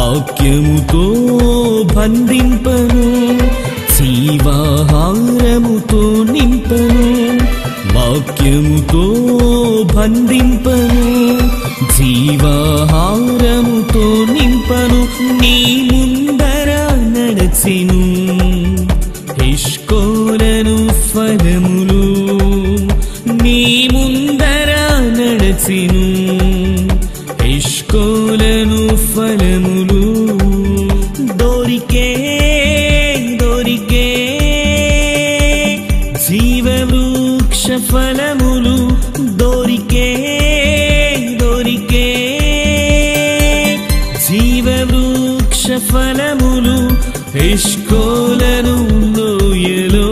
వాక్యముతో బంధింపను, జీవాహారముతో నింపను. వాక్యముతో బంధింపను, జీవాహారముతో నింపను. నీ ముందర నడచెను హెష్కోలను ఫలములు, నీ ముందర నడచెను హెష్కోలను ఫలములు. దొరికే దొరికే జీవవృక్ష ఫలములు, దొరికే దొరికే జీవవృక్ష ఫలములు. ఎష్కోలను లోయలో,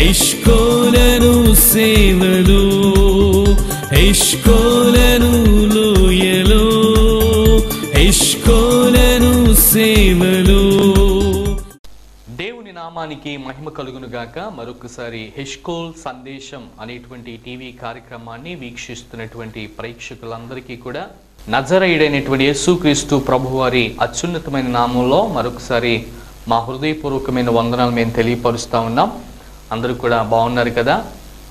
ఎష్కోలను సేవలో, ఎష్కోలను లోయలో, ఎష్కోలను సేవలో. దేవుని నామానికి మహిమ కలుగును గాక. మరొకసారి హెష్కోల్ సందేశం అనేటువంటి టీవీ కార్యక్రమాన్ని వీక్షిస్తున్నటువంటి ప్రేక్షకులందరికీ కూడా నజరేయుడైనటువంటి యేసుక్రీస్తు ప్రభువారి అత్యున్నతమైన నామంలో మరొకసారి మా హృదయపూర్వకమైన వందనాలు మేము తెలియపరుస్తూ ఉన్నాం. అందరూ కూడా బాగున్నారు కదా?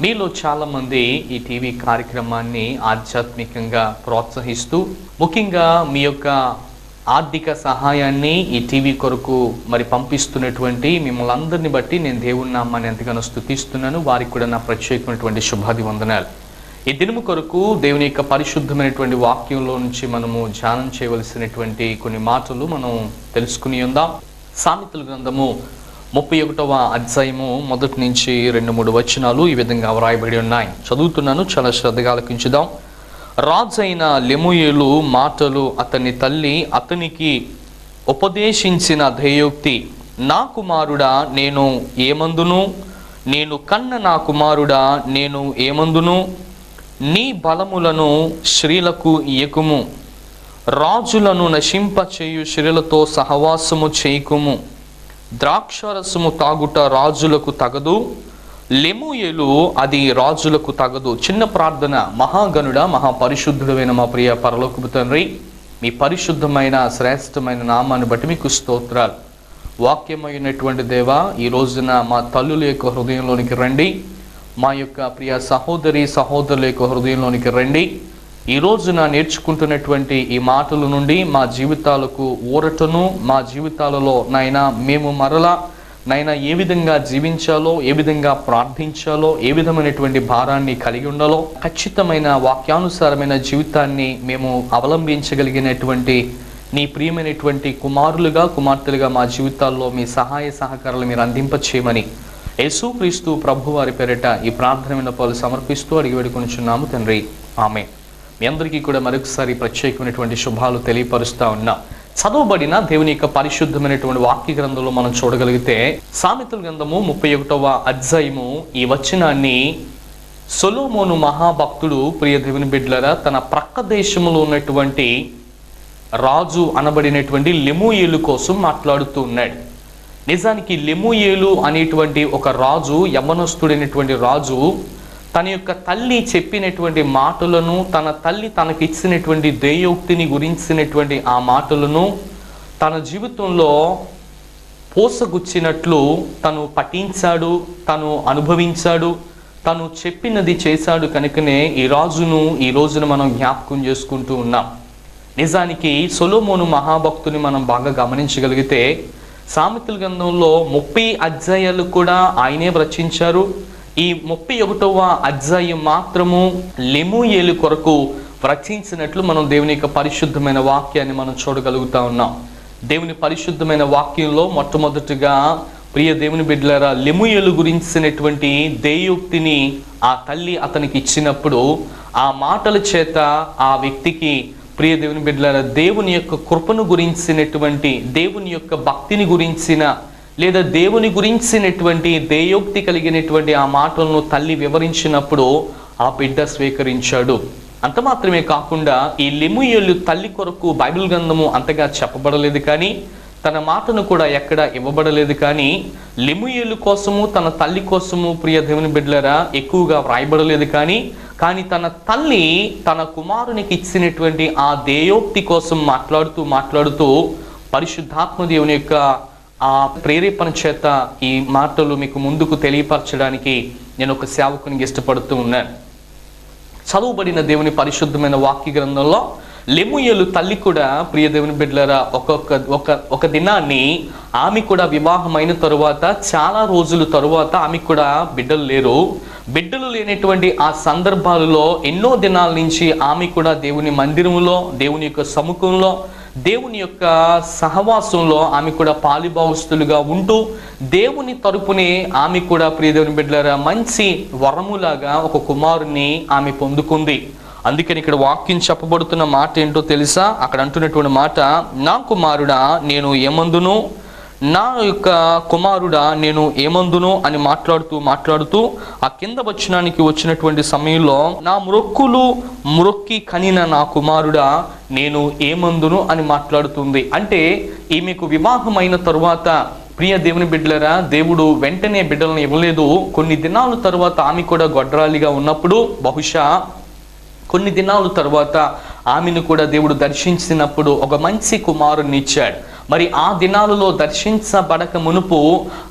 మీలో చాలామంది ఈ టీవీ కార్యక్రమాన్ని ఆధ్యాత్మికంగా ప్రోత్సహిస్తూ, ముఖ్యంగా మీ యొక్క ఆర్థిక సహాయాన్ని ఈ టీవీ కొరకు మరి పంపిస్తున్నటువంటి మిమ్మల్ని అందరిని బట్టి నేను దేవుని నామాన్ని ఎంతగానో స్తుతిస్తున్నాను. వారికి కూడా నా ప్రత్యేకమైనటువంటి శుభాభివందనాలు. ఈ దినము కొరకు దేవుని యొక్క పరిశుద్ధమైనటువంటి వాక్యంలో నుంచి మనము ధ్యానం చేయవలసినటువంటి కొన్ని మాటలు మనం తెలుసుకుని ఉందాం. సామెతల గ్రంథము 31వ అధ్యాయము మొదటి నుంచి 2-3 వచనాలు ఈ విధంగా వ్రాయబడి ఉన్నాయి. చదువుతున్నాను, చాలా శ్రద్ధగా ఆలకించుదాం. రాజైన లెమూయేలు మాటలు అతని తల్లి అతనికి ఉపదేశించిన ధ్యేయోక్తి. నా కుమారుడా నేను ఏమందును, నేను కన్న నా కుమారుడా నేను ఏమందును, నీ బలములను స్త్రీలకు ఇయ్యకుము, రాజులను నశింపచేయు స్త్రీలతో సహవాసము చేయకుము, ద్రాక్షరసము తాగుట రాజులకు తగదు, లెమూయేలు అది రాజులకు తగదు. చిన్న ప్రార్థన. మహాగణుడ మహాపరిశుద్ధుడైన మా ప్రియ పరలోకపు తండ్రి, మీ పరిశుద్ధమైన శ్రేష్టమైన నామాన్ని బట్టి మీకు స్తోత్రాలు. వాక్యమైనటువంటి దేవా, ఈ రోజున మా తల్లుల యొక్క హృదయంలోనికి రండి, మా యొక్క ప్రియ సహోదరుల యొక్క హృదయంలోనికి రండి. ఈ రోజున నేర్చుకుంటున్నటువంటి ఈ మాటల నుండి మా జీవితాలకు ఊరటను, మా జీవితాలలో నాయనా మేము మరలా నైనా ఏ విధంగా జీవించాలో, ఏ విధంగా ప్రార్థించాలో, ఏ విధమైనటువంటి భారాన్ని కలిగి ఉండాలో, ఖచ్చితమైన వాక్యానుసారమైన జీవితాన్ని మేము అవలంబించగలిగినటువంటి నీ ప్రియమైనటువంటి కుమారులుగా కుమార్తెలుగా మా జీవితాల్లో మీ సహాయ సహకారాలు మీరు అందింపచేయమని యేసుక్రీస్తు ప్రభువారి పేరిట ఈ ప్రార్థన విన్నపాలు సమర్పిస్తూ అడిగి వేడుకొనుచున్నాము తండ్రి, ఆమేన్. మీ అందరికీ కూడా మరొకసారి ప్రత్యేకమైనటువంటి శుభాలు తెలియపరుస్తూ ఉన్నా. చదవబడిన దేవుని యొక్క పరిశుద్ధమైనటువంటి వాక్య గ్రంథంలో మనం చూడగలిగితే సామెతల గ్రంథము 31వ అధ్యాయము ఈ వచనాన్ని సొలొమోను మహాభక్తుడు, ప్రియ దేవుని బిడ్డలారా, తన ప్రక్క దేశంలో ఉన్నటువంటి రాజు అనబడినటువంటి లెమూయేలు కోసం మాట్లాడుతూ ఉన్నాడు. నిజానికి లెమూయేలు అనేటువంటి ఒక రాజు, యవ్వనస్తుడైనటువంటి రాజు, తన యొక్క తల్లి చెప్పినటువంటి మాటలను, తన తల్లి తనకిచ్చినటువంటి దేయోక్తిని గురించినటువంటి ఆ మాటలను తన జీవితంలో పోసగుచ్చినట్లు తను పఠించాడు, తను అనుభవించాడు, తను చెప్పినది చేశాడు. కనుకనే ఈ రాజును ఈ రోజున మనం జ్ఞాపకం చేసుకుంటూ ఉన్నాం. నిజానికి సొలొమోను మహాభక్తుని మనం బాగా గమనించగలిగితే సామెతల గ్రంథంలో 30 అధ్యాయాలు కూడా ఆయనే రచించారు. ఈ 31వ అధ్యాయం మాత్రము లెమూయేలు కొరకు రచించినట్లు మనం దేవుని యొక్క పరిశుద్ధమైన వాక్యాన్ని మనం చూడగలుగుతా ఉన్నాం. దేవుని పరిశుద్ధమైన వాక్యంలో మొట్టమొదటిగా ప్రియ దేవుని బిడ్డలారా, లెమూయేలు గురించినటువంటి దేయోక్తిని ఆ తల్లి అతనికి ఇచ్చినప్పుడు ఆ మాటల చేత ఆ వ్యక్తికి, ప్రియ దేవుని బిడ్డలారా, దేవుని యొక్క కృపను గురించినటువంటి, దేవుని యొక్క భక్తిని గురించిన లేదా దేవుని గురించినటువంటి దేయోక్తి కలిగినటువంటి ఆ మాటలను తల్లి వివరించినప్పుడు ఆ బిడ్డ స్వీకరించాడు. అంత మాత్రమే కాకుండా ఈ లెమూయేలు తల్లి కొరకు బైబిల్ గ్రంథము అంతగా చెప్పబడలేదు, కానీ తన మాటను కూడా ఎక్కడ ఇవ్వబడలేదు. కానీ లెమూయేలు కోసము, తన తల్లి కోసము ప్రియ దేవుని బిడ్డలారా ఎక్కువగా వ్రాయబడలేదు. కానీ తన తల్లి తన కుమారునికి ఇచ్చినటువంటి ఆ దేయోక్తి కోసం మాట్లాడుతూ పరిశుద్ధాత్మ దేవుని యొక్క ఆ ప్రేరేపణ చేత ఈ మాటలు మీకు ముందుకు తెలియపరచడానికి నేను ఒక సేవకునికి ఇష్టపడుతూ ఉన్నాను. చదువుబడిన దేవుని పరిశుద్ధమైన వాక్య గ్రంథంలో లెమూయేలు తల్లి కూడా ప్రియ దేవుని బిడ్డలారా ఒక దినాన్ని ఆమె కూడా వివాహమైన తరువాత చాలా రోజుల తరువాత ఆమెకు కూడా బిడ్డలు లేనటువంటి ఆ సందర్భాలలో ఎన్నో దినాల నుంచి ఆమె కూడా దేవుని మందిరంలో, దేవుని యొక్క సముఖంలో, దేవుని యొక్క సహవాసంలో ఆమె కూడా పాలిభాగస్తులుగా ఉంటూ దేవుని తరపునే ఆమె కూడా ప్రియ దేవుని బిడ్డలారా మంచి వరములాగా ఒక కుమారుని ఆమె పొందుకుంది. అందుకని ఇక్కడ వాక్యం చెప్పబడుతున్న మాట ఏంటో తెలుసా? అక్కడ అంటున్నటువంటి మాట, నా కుమారుడా నేను ఏమందును, నా యొక్క కుమారుడా నేను ఏమందును అని మాట్లాడుతూ ఆ కింద వచ్చినటువంటి సమయంలో నా మ్రొక్కి కనిన నా కుమారుడా నేను ఏమందును అని మాట్లాడుతుంది. అంటే ఈమెకు వివాహం అయిన తరువాత ప్రియ దేవుని బిడ్డలారా దేవుడు వెంటనే బిడ్డలను ఇవ్వలేదు. కొన్ని దినాల తరువాత ఆమె కూడా గొడ్రాలిగా ఉన్నప్పుడు బహుశా కొన్ని దినాల తరువాత ఆమెను కూడా దేవుడు దర్శించినప్పుడు ఒక మంచి కుమారుని ఇచ్చాడు. మరి ఆ దినాలలో దర్శించబడక మునుపు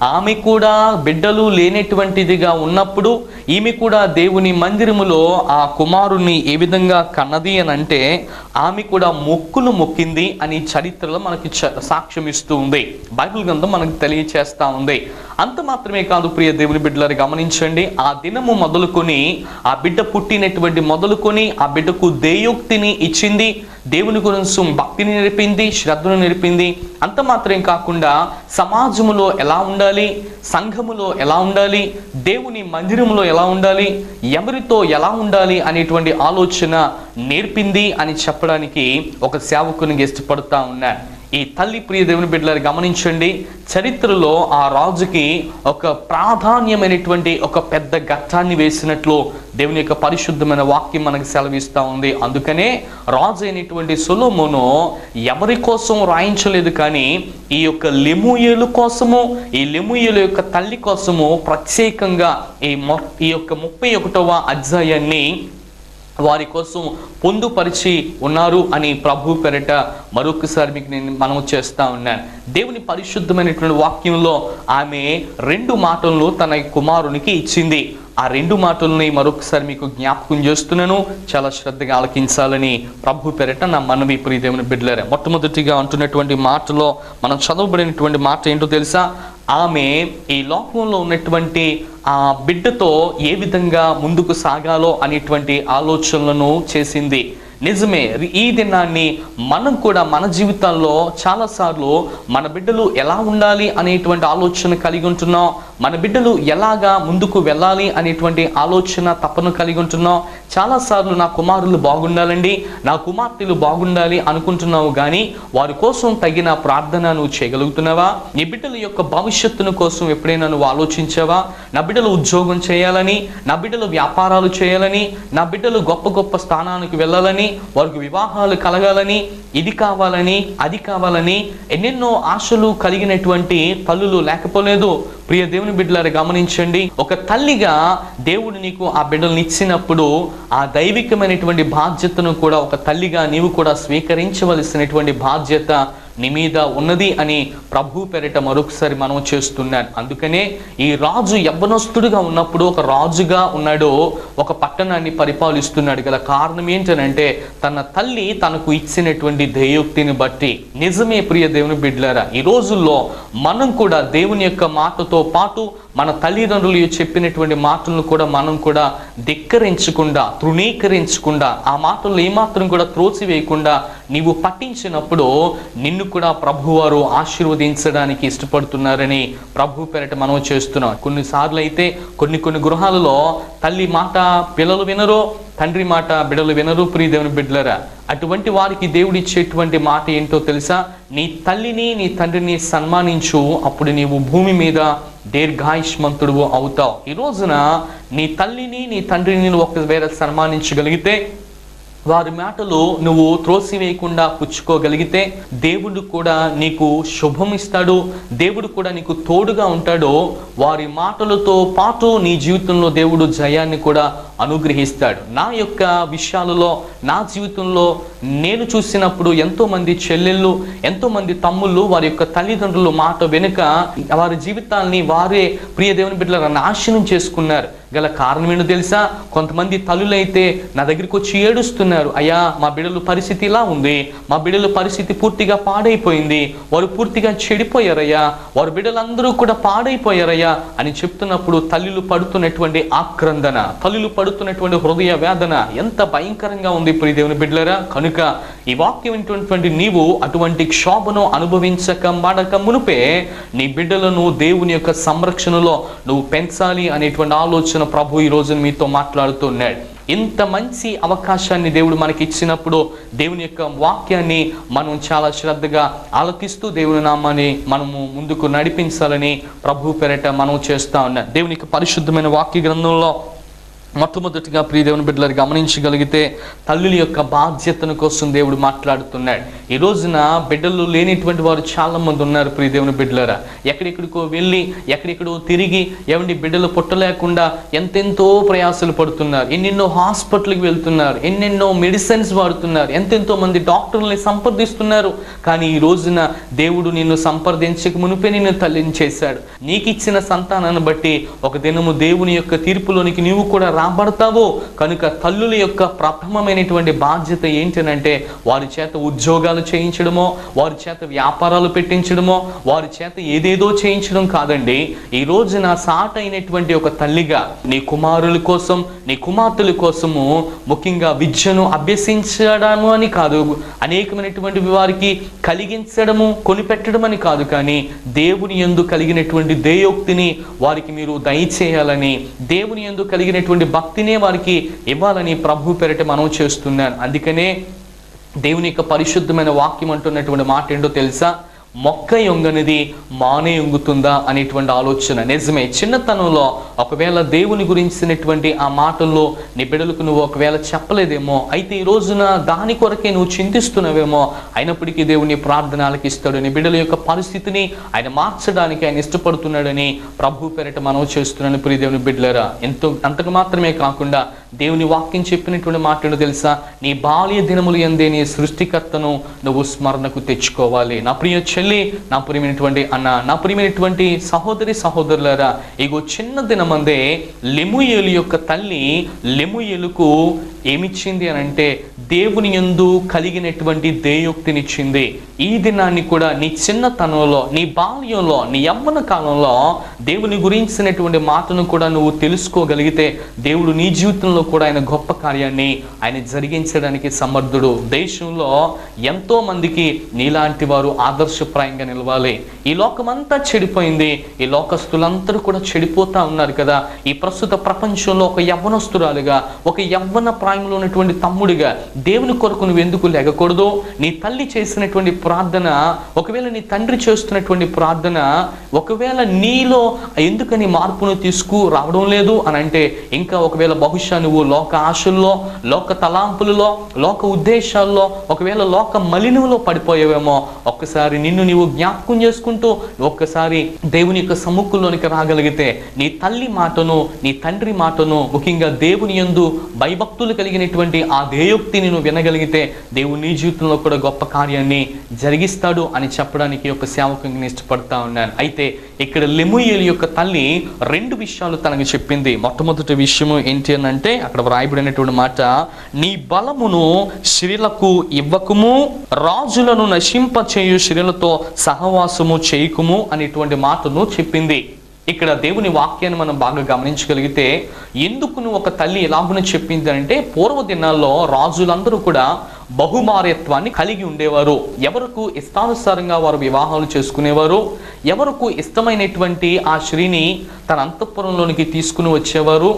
ఆమె కూడా బిడ్డలు లేనటువంటిదిగా ఉన్నప్పుడు ఈమె కూడా దేవుని మందిరములో ఆ కుమారుని ఏ విధంగా కన్నది అని అంటే ఆమె కూడా మొక్కింది అని చరిత్రలో మనకి సాక్ష్యం ఇస్తూ ఉంది. బైబిల్ గ్రంథం మనకు తెలియచేస్తా ఉంది. అంత మాత్రమే కాదు ప్రియ దేవుని బిడ్డలారు గమనించండి, ఆ దినము మొదలుకొని ఆ బిడ్డ పుట్టినటువంటి మొదలుకొని ఆ బిడ్డకు దేయోక్తిని ఇచ్చింది, దేవుని గురించి భక్తిని నేర్పింది, శ్రద్ధను నేర్పింది. అంత మాత్రం కాకుండా సమాజములో ఎలా ఉండాలి, సంఘములో ఎలా ఉండాలి, దేవుని మందిరములో ఎలా ఉండాలి, ఎవరితో ఎలా ఉండాలి అనేటువంటి ఆలోచన నేర్పింది అని చెప్పడానికి ఒక సేవకునికి ఇష్టపడుతూ ఉన్నాను. ఈ తల్లి ప్రియ దేవుని బిడ్డలారు గమనించండి, చరిత్రలో ఆ రాజుకి ఒక ప్రాధాన్యమైనటువంటి ఒక పెద్ద ఘట్టాన్ని వేసినట్లు దేవుని యొక్క పరిశుద్ధమైన వాక్యం మనకు సెలవిస్తూ ఉంది. అందుకనే రాజు అయినటువంటి సొలొమోను ఎవరి కోసం రాయించలేదు, కానీ ఈ యొక్క లెమూయేలు కోసము, ఈ లెమూయేలు యొక్క తల్లి కోసము ప్రత్యేకంగా ఈ యొక్క 31వ అధ్యాయాన్ని వారి కోసం పొందుపరిచి ఉన్నారు అని ప్రభు పేరిట మరొకసారి మీకు నేను మనవి చేస్తా ఉన్నాను. దేవుని పరిశుద్ధమైనటువంటి వాక్యంలో ఆమె 2 మాటలను తన కుమారునికి ఇచ్చింది. ఆ 2 మాటలని మరొకసారి మీకు జ్ఞాపకం చేస్తున్నాను, చాలా శ్రద్ధగా ఆలకించాలని ప్రభు పేరిట నా మనవి ప్రియ దేవుని బిడ్డలారా. మొట్టమొదటిగా అంటున్నటువంటి మాటలో మనం చదవబడినటువంటి మాట ఏంటో తెలుసా? ఆమె ఈ లోకంలో ఉన్నటువంటి ఆ బిడ్డతో ఏ విధంగా ముందుకు సాగాలో అనేటువంటి ఆలోచనలను చేసింది. నిజమే, ఈ దినాన్ని మనం కూడా మన జీవితాల్లో చాలాసార్లు మన బిడ్డలు ఎలా ఉండాలి అనేటువంటి ఆలోచన కలిగి ఉంటున్నాం, మన బిడ్డలు ఎలాగా ముందుకు వెళ్ళాలి అనేటువంటి ఆలోచన తపన కలిగి ఉంటున్నాం. చాలాసార్లు నా కుమారులు బాగుండాలండి, నా కుమార్తెలు బాగుండాలి అనుకుంటున్నావు, కానీ వారి కోసం తగిన ప్రార్థన నువ్వు చేయగలుగుతున్నావా? నీ బిడ్డల యొక్క భవిష్యత్తును కోసం ఎప్పుడైనా నువ్వు ఆలోచించావా? నా బిడ్డలు ఉద్యోగం చేయాలని, నా బిడ్డలు వ్యాపారాలు చేయాలని, నా బిడ్డలు గొప్ప గొప్ప స్థానానికి వెళ్ళాలని, వారికి వివాహాలు కలగాలని, ఇది కావాలని, అది కావాలని ఎన్నెన్నో ఆశలు కలిగినటువంటి తల్లులు లేకపోలేదు. ప్రియ దేవుని బిడ్డలారా గమనించండి, ఒక తల్లిగా దేవుడు నీకు ఆ బిడ్డలను ఇచ్చినప్పుడు ఆ దైవికమైనటువంటి బాధ్యతను కూడా ఒక తల్లిగా నీవు కూడా స్వీకరించవలసినటువంటి బాధ్యత నీ మీద ఉన్నది అని ప్రభు పేరిట మరొకసారి మనం చేస్తున్నాను. అందుకనే ఈ రాజు యవ్వనస్తుడుగా ఉన్నప్పుడు ఒక రాజుగా ఉన్నాడు, ఒక పట్టణాన్ని పరిపాలిస్తున్నాడు. గల కారణం ఏంటనంటే తన తల్లి తనకు ఇచ్చినటువంటి దేయోక్తిని బట్టి. నిజమే ప్రియ దేవుని బిడ్డలారా, ఈ రోజుల్లో మనం కూడా దేవుని యొక్క మాటతో పాటు మన తల్లిదండ్రులు చెప్పినటువంటి మాటలను కూడా మనం కూడా ధిక్కరించకుండా, తృణీకరించకుండా, ఆ మాటలు ఏమాత్రం కూడా త్రోసివేయకుండా నీవు పట్టించినప్పుడు నిన్ను కూడా ప్రభువారు ఆశీర్వదించడానికి ఇష్టపడుతున్నారని ప్రభు పేరిట మనం చేస్తున్నాం. కొన్నిసార్లు అయితే కొన్ని గృహాలలో తల్లి మాట పిల్లలు వినరు, తండ్రి మాట బిడ్డలు వినరు. ప్రియ దేవుని బిడ్డలారా, అటువంటి వారికి దేవుడు ఇచ్చేటువంటి మాట ఏంటో తెలుసా? నీ తల్లిని నీ తండ్రిని సన్మానించు, అప్పుడు నీవు భూమి మీద దీర్ఘాయుష్మంతుడు అవుతావు. ఈ రోజున నీ తల్లిని నీ తండ్రిని ఒకవేళ సన్మానించగలిగితే వారి మాటలు నువ్వు త్రోసివేయకుండా పుచ్చుకోగలిగితే దేవుడు కూడా నీకు శుభం ఇస్తాడు, దేవుడు కూడా నీకు తోడుగా ఉంటాడు. వారి మాటలతో పాటు నీ జీవితంలో దేవుడు జయాన్ని కూడా అనుగ్రహిస్తాడు. నా యొక్క విషయాలలో, నా జీవితంలో నేను చూసినప్పుడు ఎంతోమంది చెల్లెళ్ళు, ఎంతోమంది తమ్ముళ్ళు వారి యొక్క తల్లిదండ్రుల మాట వెనుక వారి జీవితాల్ని వారే ప్రియ దేవుని బిడ్డల నాశనం చేసుకున్నారు. గల కారణం ఏంటో తెలుసా? కొంతమంది తల్లులైతే నా దగ్గరికి వచ్చి ఏడుస్తున్నారు, అయ్యా మా బిడ్డల పరిస్థితి ఇలా ఉంది, మా బిడ్డల పరిస్థితి పూర్తిగా పాడైపోయింది, వారు పూర్తిగా చెడిపోయారయ్యా, వారి బిడ్డలందరూ కూడా పాడైపోయారయ్యా అని చెప్తున్నప్పుడు తల్లులు పడుతున్నటువంటి ఆక్రందన, తల్లులు పడుతున్నటువంటి హృదయ వేదన ఎంత భయంకరంగా ఉంది ప్రియ దేవుని బిడ్డలారా. కనుక ఈ వాక్యం వింటున్నటువంటి నీవు అటువంటి క్షోభను అనుభవించక మాడక మునుపే నీ బిడ్డలను దేవుని యొక్క సంరక్షణలో నువ్వు పెంచాలి అనేటువంటి ఆలోచన ప్రభు ఈ రోజు మీతో మాట్లాడుతున్నాడు. ఇంత మంచి అవకాశాన్ని దేవుడు మనకి ఇచ్చినప్పుడు దేవుని యొక్క వాక్యాన్ని మనం చాలా శ్రద్ధగా ఆలకిస్తూ దేవుని నామాన్ని మనము ముందుకు నడిపించాలని ప్రభు పేరట మనం చేస్తా ఉన్నాం. దేవుని యొక్క పరిశుద్ధమైన వాక్య గ్రంథంలో మొట్టమొదటిగా ప్రియ దేవుని బిడ్డలు గమనించగలిగితే తల్లుల యొక్క బాధ్యతను కోసం దేవుడు మాట్లాడుతున్నాడు. ఈ రోజున బిడ్డలు లేనిటువంటి వారు చాలా మంది ఉన్నారు ప్రియ దేవుని బిడ్డలారా. ఎక్కడెక్కడికో వెళ్ళి ఎక్కడెక్కడో తిరిగి ఏమండి బిడ్డలు పుట్టలేకుండా ఎంతెంతో ప్రయాసాలు పడుతున్నారు, ఎన్నెన్నో హాస్పిటల్కి వెళ్తున్నారు, ఎన్నెన్నో మెడిసిన్స్ వాడుతున్నారు, ఎంతెంతో మంది డాక్టర్లని సంప్రదిస్తున్నారు. కానీ ఈ రోజున దేవుడు నిన్ను సంప్రదించక మునిపే నిన్ను తల్లిని చేశాడు. నీకు ఇచ్చిన సంతానాన్ని బట్టి ఒక దినము దేవుని యొక్క తీర్పులోనికి నీవు కూడా రాబడతావు. కనుక తల్లుల యొక్క ప్రథమమైనటువంటి బాధ్యత ఏంటంటే వారి చేత ఉద్యోగాలు చేయించడమో, వారి చేత వ్యాపారాలు పెట్టించడమో, వారి చేత ఏదేదో చేయించడం కాదండి. ఈ రోజున సాటైనటువంటి ఒక తల్లిగా నీ కుమారుల కోసం, నీ కుమార్తెల కోసము ముఖ్యంగా విద్యను అభ్యసించడము అని కాదు, అనేకమైనటువంటి వారికి కలిగించడము కొనిపెట్టడం అని కాదు, కానీ దేవుని యందు కలిగినటువంటి దేయోక్తిని వారికి మీరు దయచేయాలని, దేవుని యందు కలిగినటువంటి భక్తినే వారికి ఇవ్వాలని ప్రభు పేరిట మనం చేస్తున్నాను. అందుకనే దేవుని యొక్క పరిశుద్ధమైన వాక్యం అంటున్నటువంటి మాట ఏంటో తెలుసా? మొక్క యొంగనిది మానే యొంగుతుందా అనేటువంటి ఆలోచన. నిజమే, చిన్నతనంలో ఒకవేళ దేవుని గురించినటువంటి ఆ మాటల్లో నీ బిడ్డలకు నువ్వు ఒకవేళ చెప్పలేదేమో, అయితే ఈ రోజున దాని కొరకే నువ్వు చింతిస్తున్నావేమో. అయినప్పటికీ దేవుని ప్రార్థన ఆలకిస్తాడు. నీ బిడ్డల యొక్క పరిస్థితిని ఆయన మార్చడానికి ఆయన ఇష్టపడుతున్నాడని ప్రభు పేరిట మనం చేస్తున్నాను ప్రియ దేవుని బిడ్డలారా. అంతకు మాత్రమే కాకుండా దేవుని వాక్యం చెప్పినటువంటి మాట తెలుసా? నీ బాల్య దినములు యందే నీ సృష్టికర్తను నువ్వు స్మరణకు తెచ్చుకోవాలి. నా ప్రియ చెల్లి, నా ప్రియమైనటువంటి అన్న, నా ప్రియమైనటువంటి సహోదరి సహోదరులారా, ఇగో చిన్న దినమందే లెముయేలు యొక్క తల్లి లెముయేలుకు ఏమిచ్చింది అని అంటే దేవుని యందు కలిగినటువంటి దేయోక్తినిచ్చింది. ఈ దినాన్ని కూడా నీ చిన్నతనంలో, నీ బాల్యంలో, నీ యవ్వన కాలంలో దేవుని గురించినటువంటి మాటను కూడా నువ్వు తెలుసుకోగలిగితే దేవుడు నీ జీవితంలో కూడా ఆయన గొప్ప కార్యాన్ని ఆయన జరిగించడానికి సమర్థుడు. దేశంలో ఎంతో మందికి నీలాంటి వారు ఆదర్శప్రాయంగా నిలవాలి. ఈ లోకమంతా చెడిపోయింది, ఈ లోకస్తులందరూ కూడా చెడిపోతా ఉన్నారు కదా. ఈ ప్రస్తుత ప్రపంచంలో ఒక యవ్వనస్తురాలుగా, ఒక యవ్వన ప్రాయంలో ఉన్నటువంటి తమ్ముడిగా దేవుని కొరకు నువ్వు ఎందుకు లేకూడదు? నీ తల్లి చేసినటువంటి ప్రార్థన, ఒకవేళ నీ తండ్రి చేస్తున్నటువంటి ప్రార్థన, ఒకవేళ నీలో ఎందుకని మార్పును తీసుకురావడం లేదు అని అంటే, ఇంకా ఒకవేళ బహుశా నువ్వు లోక ఆశల్లో, లోక తలాంపులలో, లోక ఉద్దేశాల్లో, ఒకవేళ లోక మలినంలో పడిపోయావేమో. ఒక్కసారి నిన్ను నీవు జ్ఞాపకం చేసుకుంటూ ఒక్కసారి దేవుని యొక్క సముఖంలోనికి రాగలిగితే, నీ తల్లి మాటను, నీ తండ్రి మాటను, ముఖ్యంగా దేవుని యందు భయభక్తులు కలిగినటువంటి ఆ దేయోక్తిని నువ్వు వినగలిగితే దేవుని నీ జీవితంలో కూడా గొప్ప కార్యాన్ని జరిగిస్తాడు అని చెప్పడానికి ఒక సేవకుని ఇష్టపడతా ఉన్నాను. అయితే ఇక్కడ లెముయేలు యొక్క తల్లి రెండు విషయాలు తనకు చెప్పింది. మొట్టమొదటి విషయము ఏంటి అని అంటే, అక్కడ వ్రాయబడినటువంటి మాట, నీ బలమును స్త్రీలకు ఇవ్వకుము, రాజులను నశింప చేయు స్త్రీలతో సహవాసము చేయకుము అనేటువంటి మాటను చెప్పింది. ఇక్కడ దేవుని వాక్యాన్ని మనం బాగా గమనించగలిగితే, ఎందుకు నువ్వు ఒక తల్లి ఎలాగున చెప్పింది అంటే, పూర్వ దినాల్లో రాజులందరూ కూడా బహుమార్యత్వాన్ని కలిగి ఉండేవారు. ఎవరికి ఇష్టానుసారంగా వారు వివాహాలు చేసుకునేవారు, ఎవరికి ఇష్టమైనటువంటి ఆ స్త్రీని తన అంతఃపురంలోనికి తీసుకుని వచ్చేవారు,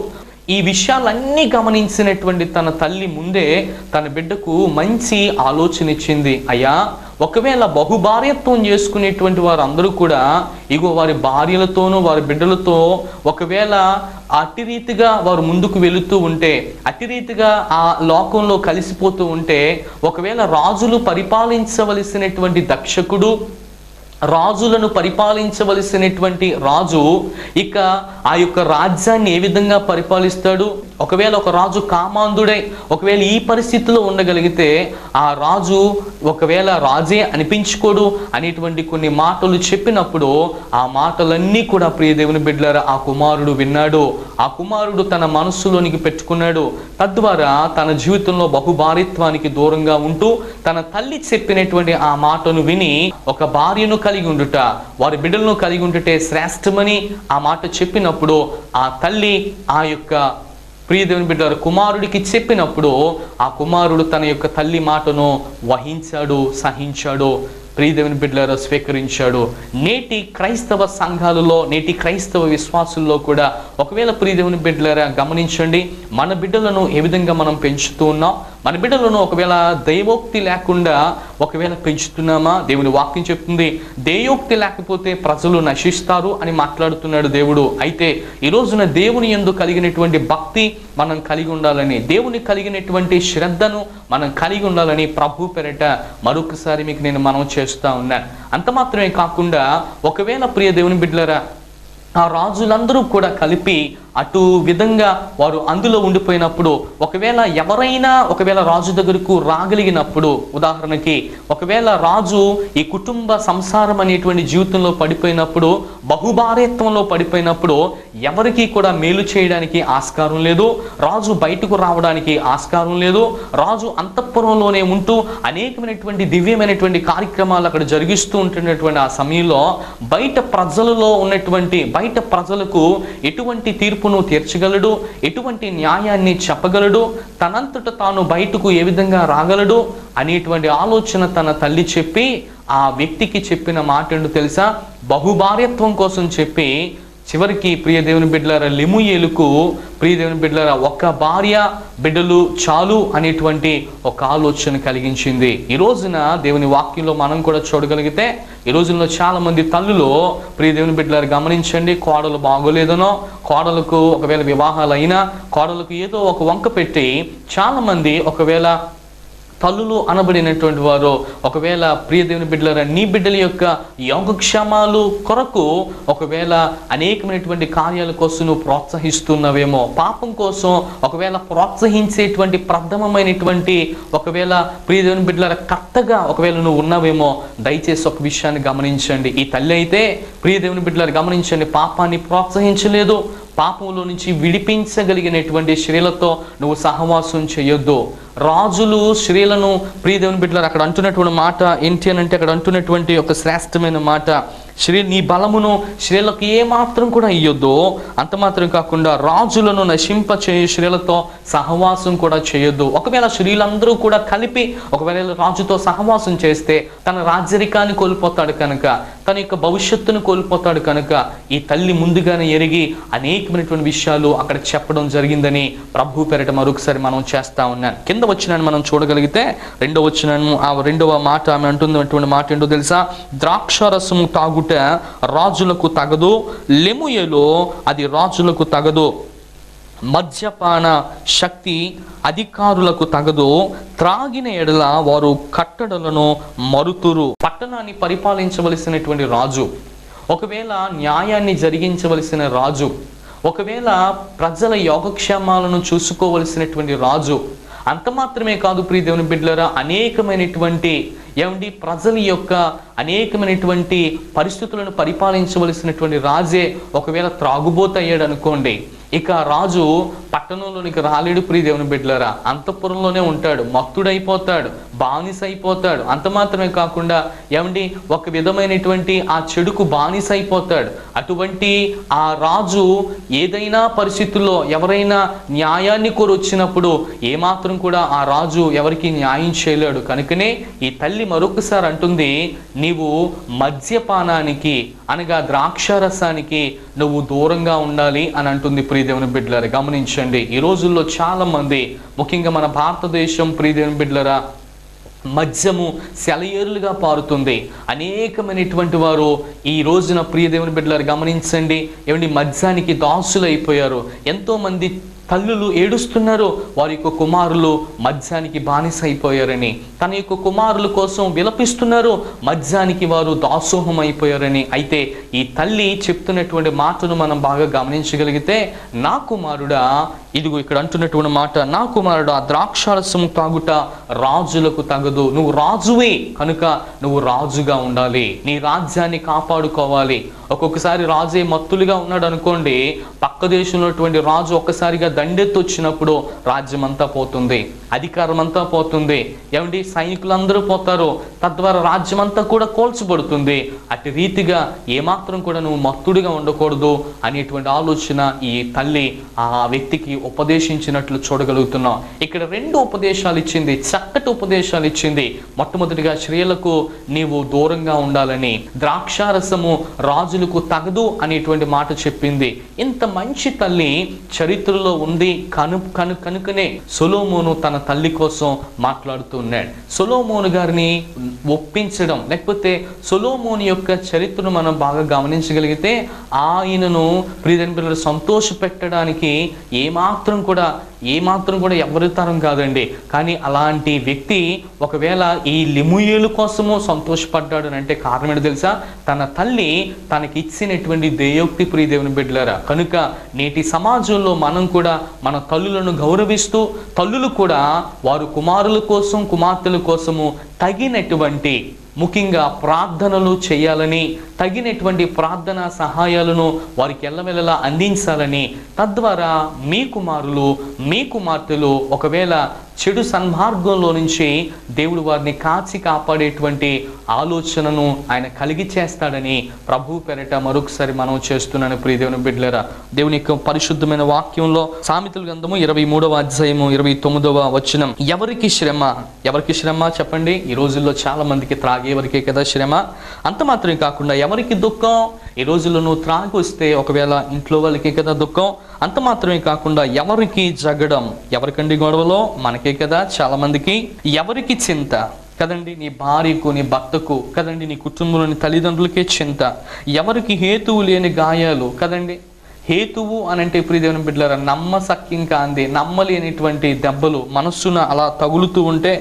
ఈ విషయాలన్నీ గమనించినటువంటి తన తల్లి ముందే తన బిడ్డకు మంచి ఆలోచన ఇచ్చింది. అయ్యా, ఒకవేళ బహుభార్యత్వం చేసుకునేటువంటి వారందరూ కూడా ఇగో వారి భార్యలతోనూ వారి బిడ్డలతో ఒకవేళ అట్టి రీతిగా వారు ముందుకు వెళుతూ ఉంటే, అట్టి రీతిగా ఆ లోకంలో కలిసిపోతూ ఉంటే, ఒకవేళ రాజులు పరిపాలించవలసినటువంటి దక్షకుడు, రాజులను పరిపాలించవలసినటువంటి రాజు ఇక ఆ యొక్క రాజ్యాన్ని ఏ విధంగా పరిపాలిస్తాడు? ఒకవేళ ఒక రాజు కామాంధుడై ఒకవేళ ఈ పరిస్థితిలో ఉండగలిగితే ఆ రాజు ఒకవేళ రాజే అనిపించుకోడు అనేటువంటి కొన్ని మాటలు చెప్పినప్పుడు ఆ మాటలన్నీ కూడా ప్రియ దేవుని బిడ్డలారా ఆ కుమారుడు విన్నాడు. ఆ కుమారుడు తన మనస్సులోనికి పెట్టుకున్నాడు. తద్వారా తన జీవితంలో బహుభార్యత్వానికి దూరంగా ఉంటూ తన తల్లి చెప్పినటువంటి ఆ మాటను విని ఒక భార్యను కలిగి ఉండుట, వారి బిడ్డలను కలిగి ఉండుటే శ్రేష్టమని ఆ మాట చెప్పినప్పుడు ఆ తల్లి ఆ యొక్క ప్రియ దేవుని బిడ్డలారా కుమారుడికి చెప్పినప్పుడు ఆ కుమారుడు తన యొక్క తల్లి మాటను వహించాడు, సహించాడు, ప్రియ దేవుని బిడ్డలారా స్వీకరించాడు. నేటి క్రైస్తవ సంఘాలలో, నేటి క్రైస్తవ విశ్వాసుల్లో కూడా ఒకవేళ ప్రియ దేవుని బిడ్డలారా గమనించండి, మన బిడ్డలను ఏ విధంగా మనం పెంచుతూ ఉన్నాం? మన బిడ్డలను ఒకవేళ దైవోక్తి లేకుండా ఒకవేళ పెంచుతున్నామా? దేవుని వాక్యం చెప్తుంది, దైవోక్తి లేకపోతే ప్రజలు నశిస్తారు అని మాట్లాడుతున్నాడు దేవుడు. అయితే ఈ రోజున దేవుని యందు కలిగినటువంటి భక్తి మనం కలిగి ఉండాలని, దేవుని కలిగినటువంటి శ్రద్ధను మనం కలిగి ఉండాలని ప్రభు పేరిట మరొకసారి మీకు నేను మనవి చేస్తూ ఉన్నాను. అంత మాత్రమే కాకుండా ఒకవేళ ప్రియ దేవుని బిడ్డలారా ఆ రాజులందరూ కూడా కలిపి అటు విధంగా వారు అందులో ఉండిపోయినప్పుడు ఒకవేళ ఎవరైనా ఒకవేళ రాజు దగ్గరకు రాగలిగినప్పుడు, ఉదాహరణకి ఒకవేళ రాజు ఈ కుటుంబ సంసారం అనేటువంటి జీవితంలో పడిపోయినప్పుడు, బహుభార్యత్వంలో పడిపోయినప్పుడు ఎవరికి కూడా మేలు చేయడానికి ఆస్కారం లేదు, రాజు బయటకు రావడానికి ఆస్కారం లేదు. రాజు అంతఃపురంలోనే ఉంటూ అనేకమైనటువంటి దివ్యమైనటువంటి కార్యక్రమాలు అక్కడ జరిగిస్తూ ఉంటున్నటువంటి ఆ సమయంలో బయట ప్రజలలో ఉన్నటువంటి బయట ప్రజలకు ఎటువంటి తీర్పును తీర్చగలడు, ఎటువంటి న్యాయాన్ని చెప్పగలడు, తనంతట తాను బయటకు ఏ విధంగా రాగలడు అనేటువంటి ఆలోచన తన తల్లి చెప్పి ఆ వ్యక్తికి చెప్పిన మాట ఏంటో తెలుసా? బహుభార్యత్వం కోసం చెప్పి చివరికి ప్రియ దేవుని బిడ్డలారా లెమూయేలుకు ప్రియ దేవుని బిడ్డలారా ఒక్క భార్య బిడ్డలు చాలు అనేటువంటి ఒక ఆలోచన కలిగించింది. ఈ రోజున దేవుని వాక్యంలో మనం కూడా చూడగలిగితే ఈ రోజుల్లో చాలా మంది తల్లులు ప్రియ దేవుని బిడ్డలారా గమనించండి, కోడలు బాగోలేదనో, కోడలకు ఒకవేళ వివాహాలు అయినా కోడలకు ఏదో ఒక వంక పెట్టి చాలా మంది ఒకవేళ తల్లులు అనబడినటువంటి వారు ఒకవేళ ప్రియ దేవుని బిడ్డలారా నీ బిడ్డల యొక్క యోగక్షేమాలు కొరకు ఒకవేళ అనేకమైనటువంటి కార్యాల కోసం నువ్వు ప్రోత్సహిస్తున్నావేమో, పాపం కోసం ఒకవేళ ప్రోత్సహించేటువంటి ప్రథమమైనటువంటి ఒకవేళ ప్రియ దేవుని బిడ్డలారా కర్తగా ఒకవేళ నువ్వు ఉన్నావేమో. దయచేసి ఒక విషయాన్ని గమనించండి. ఈ తల్లి అయితే ప్రియ దేవుని బిడ్డలారా గమనించండి, పాపాన్ని ప్రోత్సహించలేదు. పాపంలో నుంచి విడిపించగలిగినటువంటి స్త్రీలతో నువ్వు సహవాసం చేయొద్దు. రాజులు స్త్రీలను ప్రియ దేవుని బిడ్డలారా అక్కడ అంటున్నటువంటి మాట ఏంటి అని అంటే, అక్కడ అంటున్నటువంటి ఒక శ్రేష్టమైన మాట, నీ బలమును స్త్రీలకు ఏమాత్రం కూడా ఇయ్యొద్దు. అంత మాత్రం కాకుండా రాజులను నశింప చేయ స్త్రీలతో సహవాసం కూడా చేయొద్దు. ఒకవేళ స్త్రీలందరూ కూడా కలిపి ఒకవేళ రాజుతో సహవాసం చేస్తే తన రాజ్యరికాన్ని కోల్పోతాడు కనుక, తన యొక్క భవిష్యత్తును కోల్పోతాడు కనుక ఈ తల్లి ముందుగానే ఎరిగి అనేకమైనటువంటి విషయాలు అక్కడ చెప్పడం జరిగిందని ప్రభు పేరిట మరొకసారి మనం చేస్తా ఉన్నాను. కింద వచ్చినాన్ని మనం చూడగలిగితే రెండవ వచ్చినాను, ఆ రెండవ మాట ఆమె అంటున్నటువంటి మాట ఏంటో తెలుసా? ద్రాక్షరసము తాగుట రాజులకు తగదు, లెమూయేలు అది రాజులకు తగదు, మద్యపాన శక్తి అధికారులకు తగదు, త్రాగిన ఎడల వారు కట్టడలను మరుతురు. పట్టణాన్ని పరిపాలించవలసినటువంటి రాజు, ఒకవేళ న్యాయాన్ని జరిగించవలసిన రాజు, ఒకవేళ ప్రజల యోగక్షేమాలను చూసుకోవలసినటువంటి రాజు, అంత మాత్రమే కాదు ప్రియ దేవుని బిడ్డలారా అనేకమైనటువంటి ప్రజల యొక్క అనేకమైనటువంటి పరిస్థితులను పరిపాలించవలసినటువంటి రాజే ఒకవేళ త్రాగుబోతు అయ్యాడు అనుకోండి, ఇక రాజు పట్టణంలోనికి రాలేడు ప్రియ దేవుని బిడ్డలారా, అంతఃపురంలోనే ఉంటాడు, మత్తుడైపోతాడు, బానిస అయిపోతాడు. అంత మాత్రమే కాకుండా ఏమండి ఒక విధమైనటువంటి ఆ చెడుకు బానిస అయిపోతాడు. అటువంటి ఆ రాజు ఏదైనా పరిస్థితుల్లో ఎవరైనా న్యాయాన్ని కోరి వచ్చినప్పుడు ఏమాత్రం కూడా ఆ రాజు ఎవరికి న్యాయం చేయలేడు. కనుకనే ఈ తల్లి మరొకసారి అంటుంది, నీవు మద్యపానానికి అనగా ద్రాక్షారసానికి నువ్వు దూరంగా ఉండాలి అని అంటుంది. ప్రియదేవుని బిడ్డలారా గమనించండి, ఈ రోజుల్లో చాలా మంది ముఖ్యంగా మన భారతదేశం ప్రియదేవుని బిడ్డలారా మద్యము సెలయేరులుగా పారుతుంది. అనేకమైనటువంటి వారు ఈ రోజున ప్రియదేవుని బిడ్డలారా గమనించండి, ఏమండి మద్యానికి దాసులు అయిపోయారు. ఎంతో మంది తల్లులు ఏడుస్తున్నారు, వారి యొక్క కుమారులు మద్యానికి బానిస అయిపోయారని. తన యొక్క కుమారుల కోసం విలపిస్తున్నారు, మద్యానికి వారు దాసోహం అయిపోయారని. అయితే ఈ తల్లి చెప్తున్నటువంటి మాటను మనం బాగా గమనించగలిగితే, నా కుమారుడా, ఇదిగో ఇక్కడ అంటున్నటువంటి మాట, నా కుమారుడా ద్రాక్షారసము తాగుట రాజులకు తగదు. నువ్వు రాజువే కనుక నువ్వు రాజుగా ఉండాలి, నీ రాజ్యాన్ని కాపాడుకోవాలి. ఒక్కొక్కసారి రాజే మత్తులుగా ఉన్నాడు అనుకోండి, పక్క దేశంలో రాజు ఒక్కసారిగా దండెత్తి వచ్చినప్పుడు రాజ్యం అంతా పోతుంది, అధికారం అంతా పోతుంది, ఏమండి సైనికులందరూ పోతారు, తద్వారా రాజ్యం అంతా కూడా కోల్చబడుతుంది. అటు రీతిగా ఏమాత్రం కూడా నువ్వు మత్తుడిగా ఉండకూడదు అనేటువంటి ఆలోచన ఈ తల్లి ఆ వ్యక్తికి ఉపదేశించినట్లు చూడగలుగుతున్నాం. ఇక్కడ 2 ఉపదేశాలు ఇచ్చింది, చక్కటి ఉపదేశాలు ఇచ్చింది. మొట్టమొదటిగా స్త్రీలకు నీవు దూరంగా ఉండాలని, ద్రాక్షారసము రాజులకు తగదు అనేటువంటి మాట చెప్పింది. ఇంత మంచి తల్లి చరిత్రలో ఉంది కనుకనే సొలొమోను తన తల్లి కోసం మాట్లాడుతున్నాడు. సొలొమోను గారిని ఒప్పించడం, లేకపోతే సొలొమోను యొక్క చరిత్రను మనం బాగా గమనించగలిగితే ఆయనను ప్రియదేవుని బిడ్డలు సంతోష పెట్టడానికి ఏమాత్రం కూడా ఎవరి తరం కాదండి. కానీ అలాంటి వ్యక్తి ఒకవేళ ఈ లెమూయేలు కోసము సంతోషపడ్డాడు అంటే కారణం ఏంటో తెలుసా? తన తల్లి తనకి ఇచ్చినటువంటి దేయోక్తి ప్రియదేవుని బిడ్డలారా. కనుక నేటి సమాజంలో మనం కూడా మన తల్లులను గౌరవిస్తూ, తల్లులు కూడా వారు కుమారుల కోసం కుమార్తెల కోసము తగినటువంటి ముఖ్యంగా ప్రార్థనలు చేయాలని, తగినటువంటి ప్రార్థనా సహాయాలను వారికి ఎల్లవెల్లలా అందించాలని, తద్వారా మీ కుమారులు మీ కుమార్తెలు ఒకవేళ చెడు సన్మార్గంలో నుంచి దేవుడు వారిని కాచి కాపాడేటువంటి ఆలోచనను ఆయన కలిగి చేస్తాడని ప్రభు పేరిట మరొకసారి మనం చేస్తున్నాను. ప్రియదేవుని బిడ్డలారా, దేవుని యొక్క పరిశుద్ధమైన వాక్యంలో సామెతల గ్రంథము 23వ అధ్యాయము 29వ వచనం, ఎవరికి శ్రమ చెప్పండి. ఈ రోజుల్లో చాలా మందికి త్రాగేవరికే కదా శ్రమ. అంత మాత్రమే కాకుండా ఎవరికి దుఃఖం? ఈ రోజుల్లో నువ్వు త్రాగి వస్తే ఒకవేళ ఇంట్లో వాళ్ళకే కదా దుఃఖం. అంత మాత్రమే కాకుండా ఎవరికి జగడం, ఎవరికండి గొడవలో? మనకే కదా చాలా మందికి. ఎవరికి చింత కదండి? నీ భార్యకు నీ భర్తకు కదండి, నీ కుటుంబంలోని తల్లిదండ్రులకే చింత. ఎవరికి హేతువు లేని గాయాలు కదండి. హేతువు అనంటే ప్రియదేవుని బిడ్డలారా నమ్మసక్యం కాంది, నమ్మలేనిటువంటి దెబ్బలు మనస్సున అలా తగులుతూ ఉంటే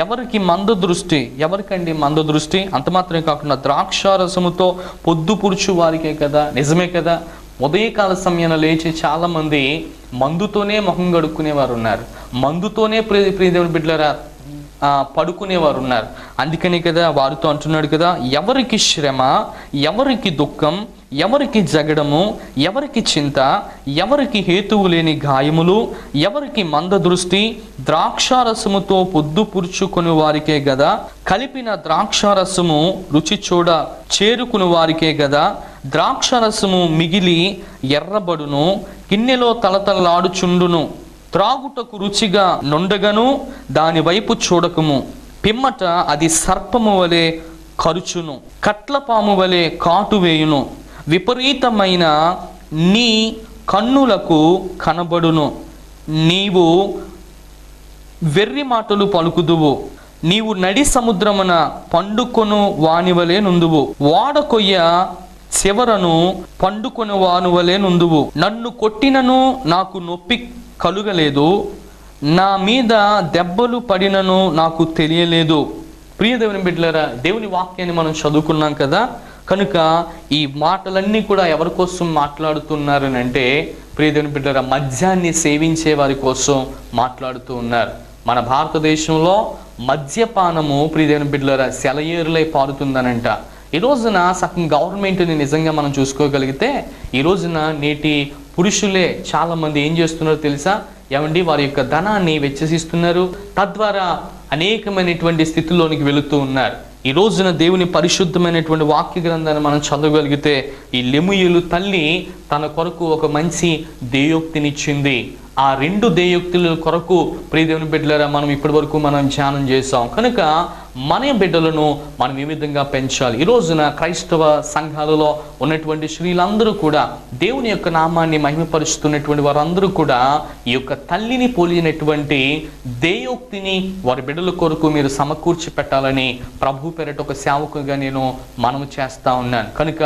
ఎవరికి మందదృష్టి? ఎవరికండి మందదృష్టి? అంత మాత్రమే కాకుండా ద్రాక్షారసముతో పొద్దు పురుచు వారికే కదా. నిజమే కదా, ఉదయకాల సమయంలో లేచి చాలా మంది మందుతోనే మొహం గడుక్కునేవారు ఉన్నారు, మందుతోనే ప్రియదేవుని బిడ్డలారా పడుకునేవారు ఉన్నారు. అందుకని కదా వారితో అంటున్నాడు కదా, ఎవరికి శ్రమ, ఎవరికి దుఃఖం, ఎవరికి జగడము, ఎవరికి చింత, ఎవరికి హేతువు లేని గాయములు, ఎవరికి మందదృష్టి, ద్రాక్షారసముతో పొద్దు పురుచుకుని వారికే గదా. కలిపిన ద్రాక్షారసము రుచి చూడ చేరుకుని వారికే గదా. ద్రాక్షారసము మిగిలి ఎర్రబడును, గిన్నెలో తలతలాడుచుండును. త్రాగుటకు రుచిగా నుండగను దాని వైపు చూడకము. పిమ్మట అది సర్పము వలె కరుచును, కట్లపాము వలె కాటు వేయును. విపరీతమైన నీ కన్నులకు కనబడును. నీవు వెర్రి మాటలు పలుకుదువు. నీవు నడి సముద్రమున పండుకొను వానివలే నుందువు. వాడకొయ్య చివరను పండుకొని వానువలే నుందువు. నన్ను కొట్టినను నాకు నొప్పి కలుగలేదు, నా మీద దెబ్బలు పడినను నాకు తెలియలేదు. ప్రియ దేవుని బిడ్డలారా, దేవుని వాక్యాన్ని మనం చదువుకున్నాం కదా. కనుక ఈ మాటలన్నీ కూడా ఎవరి కోసం మాట్లాడుతున్నారు అంటే ప్రియ దేవుని బిడ్డలారా మద్యాన్ని సేవించే వారి కోసం మాట్లాడుతూ ఉన్నారు. మన భారతదేశంలో మద్యపానము ప్రియ దేవుని బిడ్డలారా సెలయేరులై పారుతుందనంట. ఈ రోజున సగం గవర్నమెంట్ని నిజంగా మనం చూసుకోగలిగితే ఈ రోజున నేటి పురుషులే చాలా మంది ఏం చేస్తున్నారో తెలుసా? ఏమండి వారి యొక్క ధనాన్ని వెచ్చసిస్తున్నారు, తద్వారా అనేకమైనటువంటి స్థితిలోనికి వెళుతూ ఉన్నారు. ఈ రోజున దేవుని పరిశుద్ధమైనటువంటి వాక్య గ్రంథాన్ని మనం చదవగలిగితే ఈ లెమూయేలు తల్లి తన కొరకు ఒక మంచి దేయోక్తినిచ్చింది. ఆ 2 దేయోక్తుల కొరకు ప్రియ దేవుని బిడ్డలారా మనం ఇప్పటి వరకు మనం ధ్యానం చేసాం. కనుక మన బిడ్డలను మనం ఏ విధంగా పెంచాలి? ఈ రోజున క్రైస్తవ సంఘాలలో ఉన్నటువంటి స్త్రీలందరూ కూడా దేవుని యొక్క నామాన్ని మహిమపరుస్తున్నటువంటి వారందరూ కూడా ఈ యొక్క తల్లిని పోలినటువంటి దేయోక్తిని వారి బిడ్డల కొరకు మీరు సమకూర్చి పెట్టాలని ప్రభు పేరట ఒక సేవకుగా నేను మనము చేస్తా ఉన్నాను. కనుక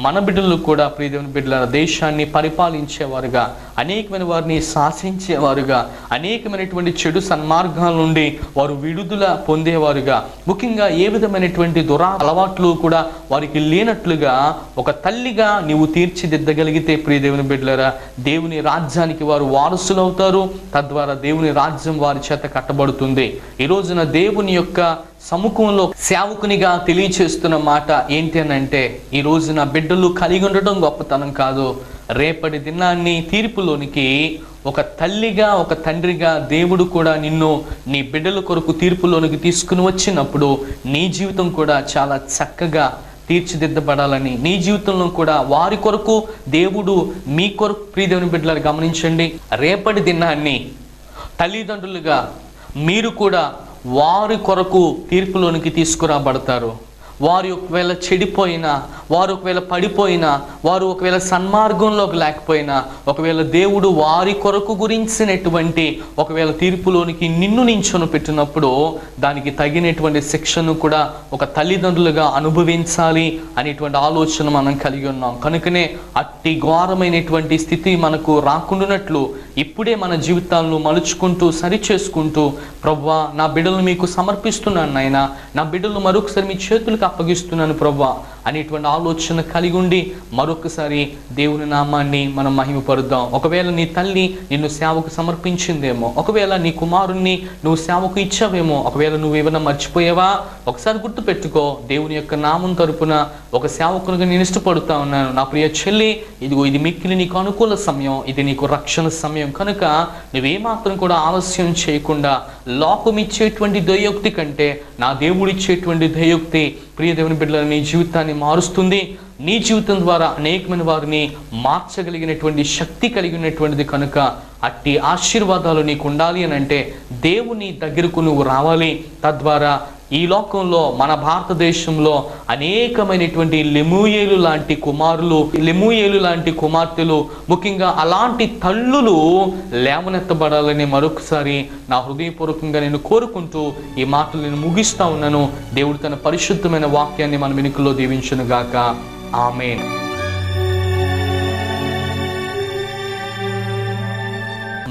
మన బిడ్డలు కూడా ప్రియ దేవుని బిడ్డల దేశాన్ని పరిపాలించేవారుగా, అనేకమైన వారిని శాసించేవారుగా, అనేకమైనటువంటి చెడు సన్మార్గాల నుండి వారు విడుదల పొందేవారుగా, ముఖ్యంగా ఏ విధమైనటువంటి అలవాట్లు కూడా వారికి లేనట్లుగా ఒక తల్లిగా నీవు తీర్చిదిద్దగలిగితే ప్రియ దేవుని బిడ్డలారా దేవుని రాజ్యానికి వారు వారసులు అవుతారు. తద్వారా దేవుని రాజ్యం వారి చేత కట్టబడుతుంది. ఈ రోజున దేవుని యొక్క సముఖంలో సేవకునిగా తెలియచేస్తున్న మాట ఏంటి అని అంటే, ఈ రోజున బిడ్డలు కలిగి ఉండటం గొప్పతనం కాదు. రేపటి దినాన్ని తీర్పులోనికి ఒక తల్లిగా ఒక తండ్రిగా దేవుడు కూడా నిన్ను నీ బిడ్డల కొరకు తీర్పులోనికి తీసుకుని వచ్చినప్పుడు నీ జీవితం కూడా చాలా చక్కగా తీర్చిదిద్దబడాలని, నీ జీవితంలో కూడా వారి కొరకు దేవుడు మీ కొరకు ప్రియ దేవుని బిడ్డలను గమనించండి. రేపటి దినాన్ని తల్లిదండ్రులుగా మీరు కూడా వారి కొరకు తీర్పులోనికి తీసుకురాబడతారు. వారు ఒకవేళ చెడిపోయినా, వారు ఒకవేళ పడిపోయినా, వారు ఒకవేళ సన్మార్గంలోకి లేకపోయినా, ఒకవేళ దేవుడు వారి కొరకు గురించినటువంటి ఒకవేళ తీర్పులోనికి నిన్ను నించొని పెట్టినప్పుడు దానికి తగినటువంటి శిక్షను కూడా ఒక తల్లిదండ్రులుగా అనుభవించాలి అనేటువంటి ఆలోచన మనం కలిగి ఉన్నాం. కనుకనే అట్టి ఘోరమైనటువంటి స్థితి మనకు రాకుండానట్లు ఇప్పుడే మన జీవితాలను మలుచుకుంటూ సరిచేసుకుంటూ, ప్రభువా నా బిడ్డలను మీకు సమర్పిస్తున్నాను నాయనా, నా బిడ్డలు మరొకసారి మీ చేతులకు అప్పగిస్తున్నాను ప్రభువా అనేటువంటి ఆలోచన కలిగి ఉండి మరొకసారి దేవుని నామాన్ని మనం మహిమపరుద్దాం. ఒకవేళ నీ తల్లి నిన్ను సేవకు సమర్పించిందేమో, ఒకవేళ నీ కుమారుణ్ణి నువ్వు సేవకు ఇచ్చావేమో, ఒకవేళ నువ్వు ఏమైనా మర్చిపోయావా, ఒకసారి గుర్తు పెట్టుకో. దేవుని యొక్క నామం తరపున ఒక సేవకునిగా నేను ఇష్టపడుతా ఉన్నాను. నా ప్రియ చెల్లి, ఇదిగో ఇది మిక్కిలి నీకు అనుకూల సమయం, ఇది నీకు రక్షణ సమయం. కనుక నువ్వేమాత్రం కూడా ఆలస్యం చేయకుండా లోకం ఇచ్చేటువంటి దయోక్తి కంటే నా దేవుడు ఇచ్చేటువంటి దయోక్తి ప్రియ దేవుని బిడ్డల నీ జీవితాన్ని మారుస్తుంది. నీ జీవితం ద్వారా అనేకమైన వారిని మార్చగలిగినటువంటి శక్తి కలిగినటువంటిది. కనుక అట్టి ఆశీర్వాదాలు నీకు ఉండాలి అని అంటే దేవుని దగ్గరకు నువ్వు రావాలి. తద్వారా ఈ లోకంలో మన భారతదేశంలో అనేకమైనటువంటి లెమూయేలు లాంటి కుమారులు, లెమూయేలు లాంటి కుమార్తెలు, ముఖ్యంగా అలాంటి తల్లులు లేవనెత్తబడాలని మరొకసారి నా హృదయపూర్వకంగా నేను కోరుకుంటూ ఈ మాటలు నేను ముగిస్తా ఉన్నాను. దేవుడు తన పరిశుద్ధమైన వాక్యాన్ని మన వెనుకలో దీవించును గాక. ఆమేన్.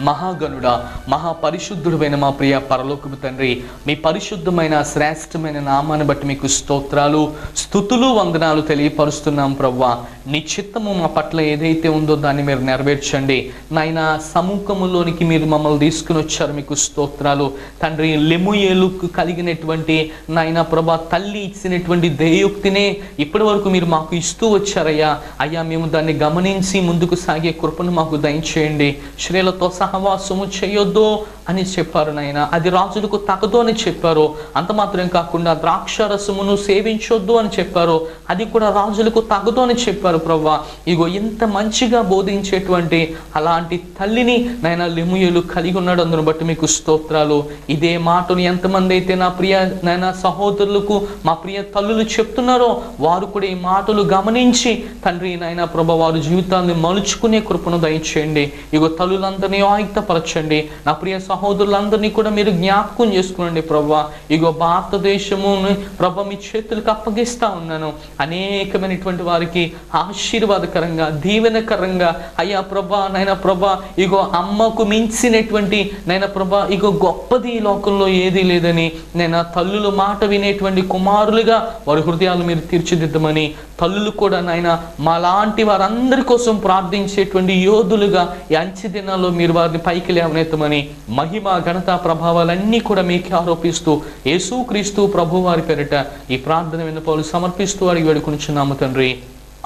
మహాగణుడా, మహాపరిశుద్ధుడైన మా ప్రియ పరలోకపు తండ్రి, మీ పరిశుద్ధమైన శ్రేష్టమైన నామాన్ని బట్టి మీకు స్తోత్రాలు, స్తుతులు, వందనాలు తెలియపరుస్తున్నాం ప్రభువా. నీ చిత్తము మా పట్ల ఏదైతే ఉందో దాన్ని మీరు నెరవేర్చండి నాయన. సముఖములోనికి మీరు మమ్మల్ని తీసుకుని వచ్చారు, మీకు స్తోత్రాలు తండ్రి. లెమూయేలుకు కలిగినటువంటి నాయన ప్రభా తల్లి ఇచ్చినటువంటి దయోక్తినే ఇప్పటి వరకు మీరు మాకు ఇస్తూ వచ్చారయ్యా. అయ్యా మేము దాన్ని గమనించి ముందుకు సాగే కృపను మాకు దయచేయండి. స్త్రీలతో సహవాసము చేయొద్దు అని చెప్పారు నాయన. అది రాజులకు తగదు అని చెప్పారు. అంత మాత్రం కాకుండా ద్రాక్షరసమును సేవించొద్దు అని చెప్పారు. అది కూడా రాజులకు తగదు అని చెప్పారు ప్రభువా. ఇగో ఇంత మంచిగా బోధించేటువంటి అలాంటి తల్లిని నాయన లెమూయేలు కలిగి ఉన్నాడు. అందును బట్టి మీకు స్తోత్రాలు. ఇదే మాటను ఎంతమంది అయితే నా ప్రియ నాయన సహోదరులకు, మా ప్రియ తల్లులు చెప్తున్నారో వారు కూడా ఈ మాటలు గమనించి తండ్రి నాయన ప్రభా వారి జీవితాన్ని మలుచుకునే కృపను దయచేయండి. ఇగో తల్లులందరినీ ఆయుక్తపరచండి. నా ప్రియ సహోదరులందరినీ కూడా మీరు జ్ఞాపకం చేసుకునండి ప్రభా. ఇగో భారతదేశమును ప్రభా మీ చేతులకు అప్పగిస్తా ఉన్నాను. అనేకమైనటువంటి వారికి ఆశీర్వాదకరంగా, దీవెనకరంగా అయ్యా ప్రభా నైనా ప్రభా ఇగో అమ్మకు మించినటువంటి నైనా ప్రభా ఇగో గొప్పది ఈ లోకంలో ఏదీ లేదని నైనా తల్లులు మాట వినేటువంటి కుమారులుగా వారి హృదయాలు మీరు తీర్చిదిద్దమని, తల్లులు కూడా నాయన మాలాంటి వారందరి కోసం ప్రార్థించేటువంటి యోధులుగా ఈ అంచె దినాల్లో మీరు వారిని పైకి లేవనెత్తమని, మహిమ ఘనత ప్రభావాలన్నీ కూడా మీకే ఆరోపిస్తూ యేసుక్రీస్తు ప్రభు వారి పేరిట ఈ ప్రార్థన విన్నపాలు సమర్పిస్తూ అడిగి వేడుకొనుచున్నాము తండ్రి.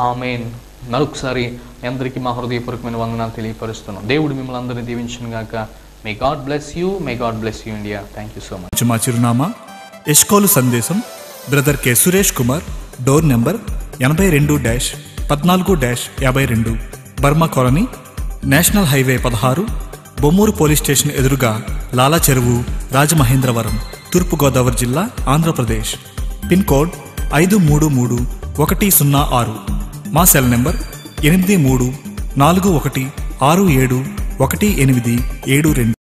ఆమేన్. మరొకసారి అందరికీ మా హృదయపూర్వకమైన వందనాలు తెలియపరుస్తున్నాం. దేవుడు మిమ్మల్ని అందరినీ దీవించును గాక. May God bless you, may God bless you India. Thank you so much. మా చిరునామా ఎష్కోలు సందేశం, brother K Suresh Kumar, door number 82-14-52, Burma colony, national highway 16, Bommuru police station ఎదురుగా, లాలా చెరువు, రాజమహేంద్రవరం, తూర్పుగోదావరి జిల్లా, ఆంధ్రప్రదేశ్. Pin code 533106. మా సెల్ నెంబర్ 8341671872.